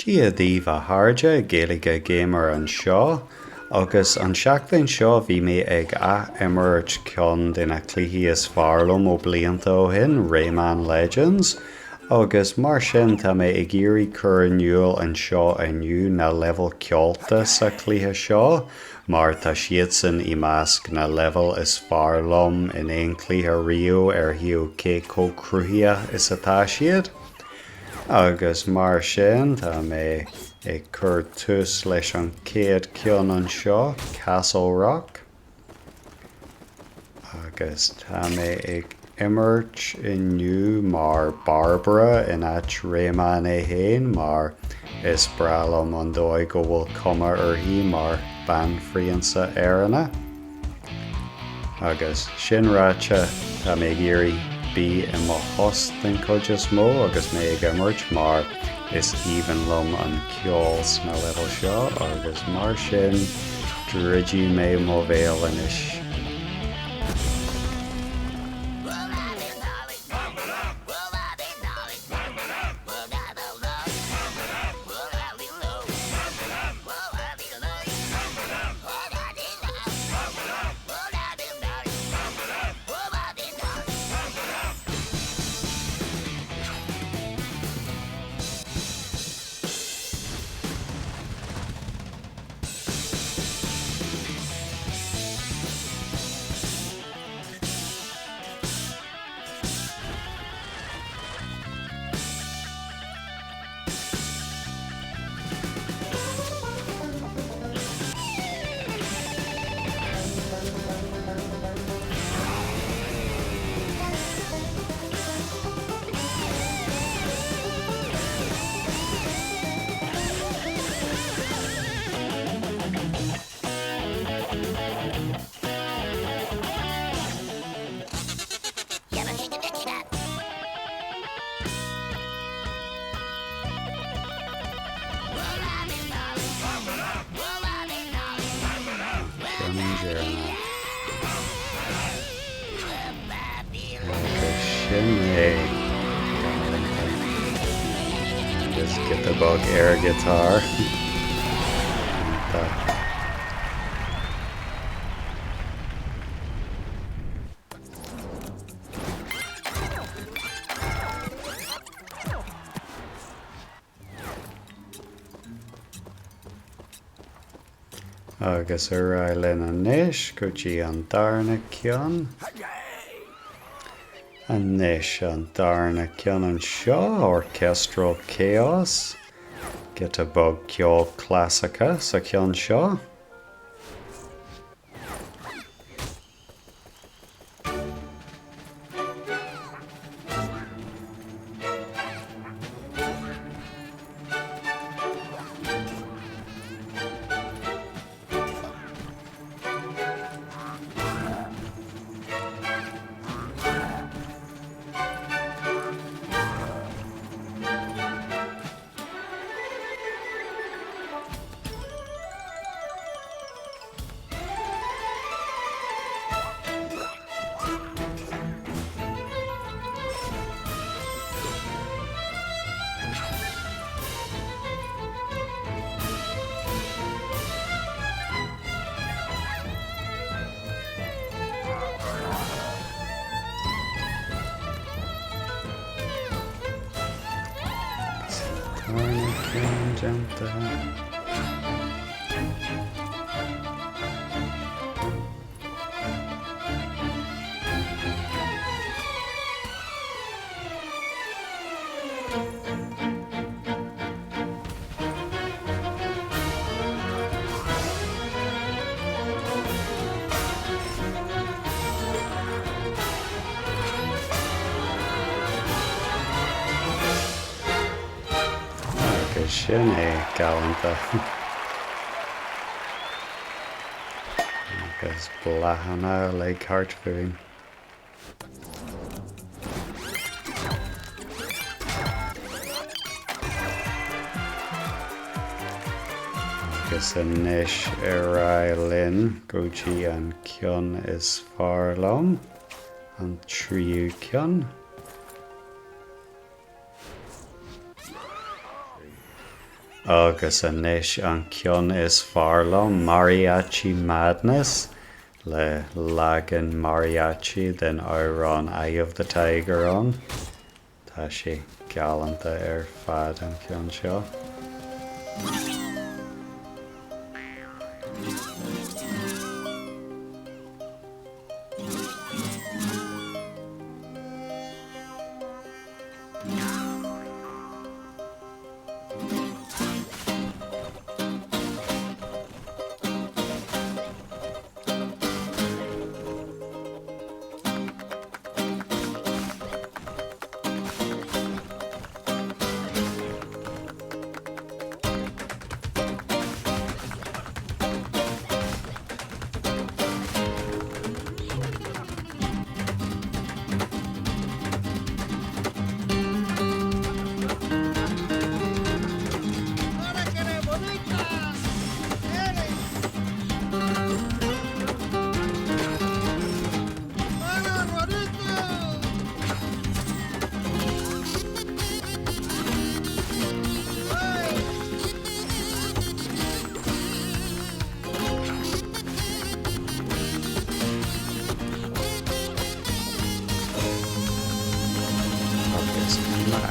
Díobh a háirde Gaeilge gamer an seo, agus an seachtain seo bhí mé ag imirt chun de na cluichí is fearlam ó blianta ó shin, Rayman Legends, agus mar sin tá mé ag iarraidh cur nniuil an seo inniu na level ceolta sa cluiche seo, mar tá siad san I measc na level is fearlam in éon cluiche riamh ar thiú cé cócruthaithe is atá siad. Agus mar sin tá mé ag cur tús leis an céad ceann an seo, Castle Rock. Agus tá mé ag imirt inniu mar Barbara in áit Rayman é féin, mar is brealam an dóigh go bhfuil cuma uirthi mar banfriansa éireanna. Agus sin ráite tá mé ag iarraidh bí I mo host den coide smó agus mé ag imirt mar is even lom an ceol na level seo agus mar sin druidí mé mo bhéal inis. Just get the bug air guitar. Agus ar lena níis go dtí an darna ceann. An níis an darna ceann an seo, Orchestral Chaos. Get a bug ceol classica sa ceann seo. Sin é galanta. Agus blahanna le cartfúin. Agus a níis ar linn go dtí an ceann is fearlam, an tríú ceann. agus anois an cionn is fearlam Mariachi Madness le lagan mariachi den Iron Eye of the Tiger on. Tá sé galanta fad an cionn seo.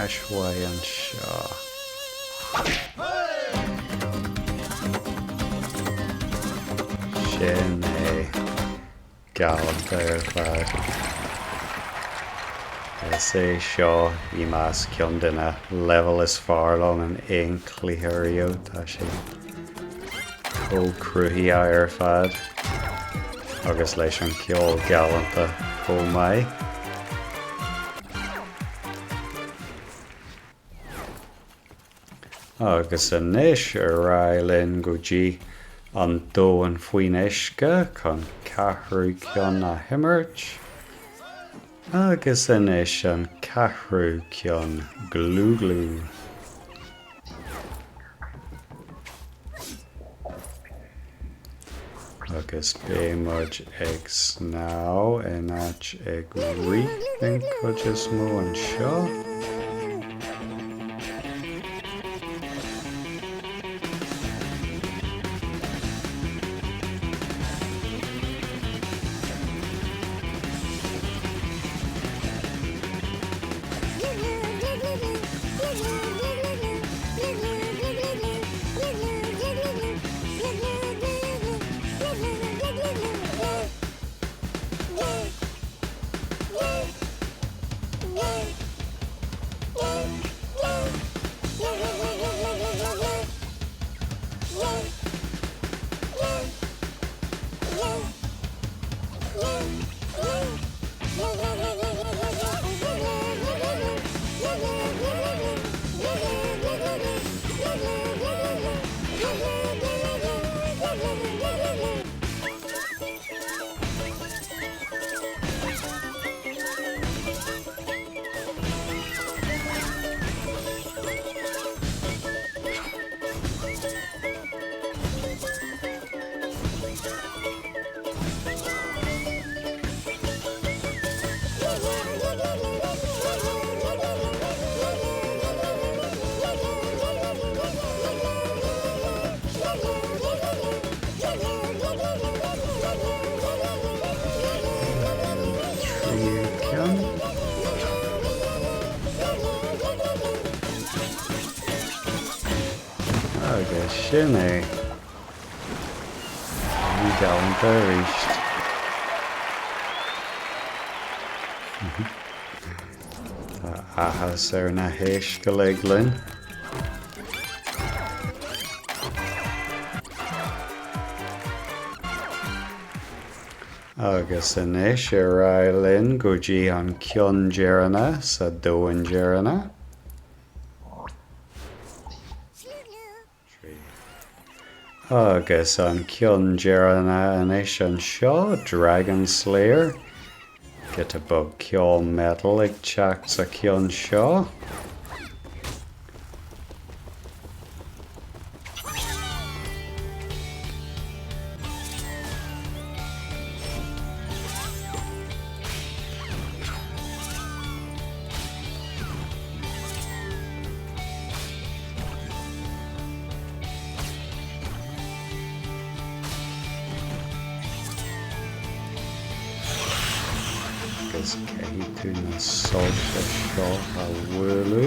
Ashway and Shaw. Sin gallant fad. Is é seo I más cionn duine level is fearlam an aon clítheirío tá sé ó cruthí fad agus leis an ceol galanta chomhaid. Agus anois Rayman go dtí an dóin faoin uisce chun cathrú cionn na himirt. Agus anois an cathrú cionn glú. Agus béimid ag sná in áit ag ríing chuid is mó an seo. Agus sin é an galanta ríist. Tá ahas na héis go leiglein. Agus anois Rayman go dtí an cionn dearna sa dóin dearna. Agus an cionn dearna anois an seo Dragon Slayer. Get a bug ceol metal ag teach sa cionn seo. agus cé tú na solte seo a bhfuilú.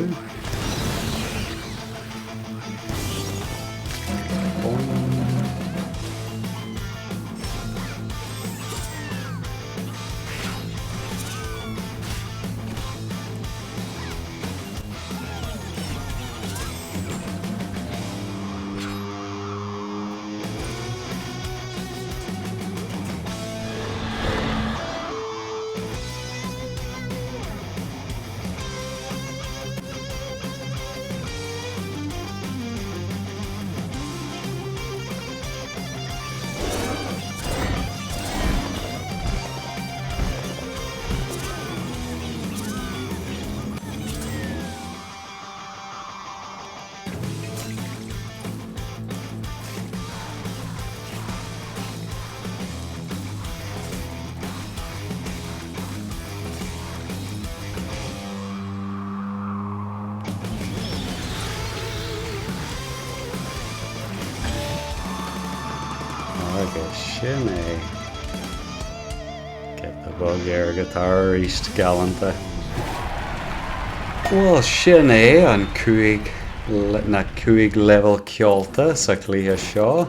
Agus sin é. Get the bug ar guitar east galanta. Well, sin é an cuaig level ceolta sa cluiche seo.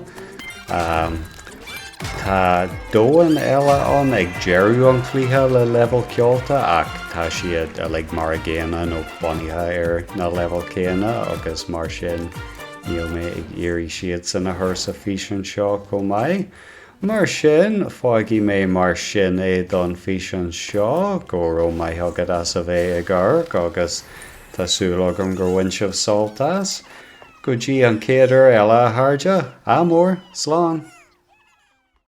Tá dóan eile an ag jeirú an cluiche le level ceolta ach tá siad ag mar a géana nó bunaithe ar na level céine agus mar sin níl mé ag éirí siad san na thursa físin seo chomh maith. Mar sin, fágaí mé mar sin é don físin seo, go raibh maith agad as a bheith ag arc agus tásúil agam gur bhain sibh soltas. Go dtí an céidir eile a tharde, amór, slán.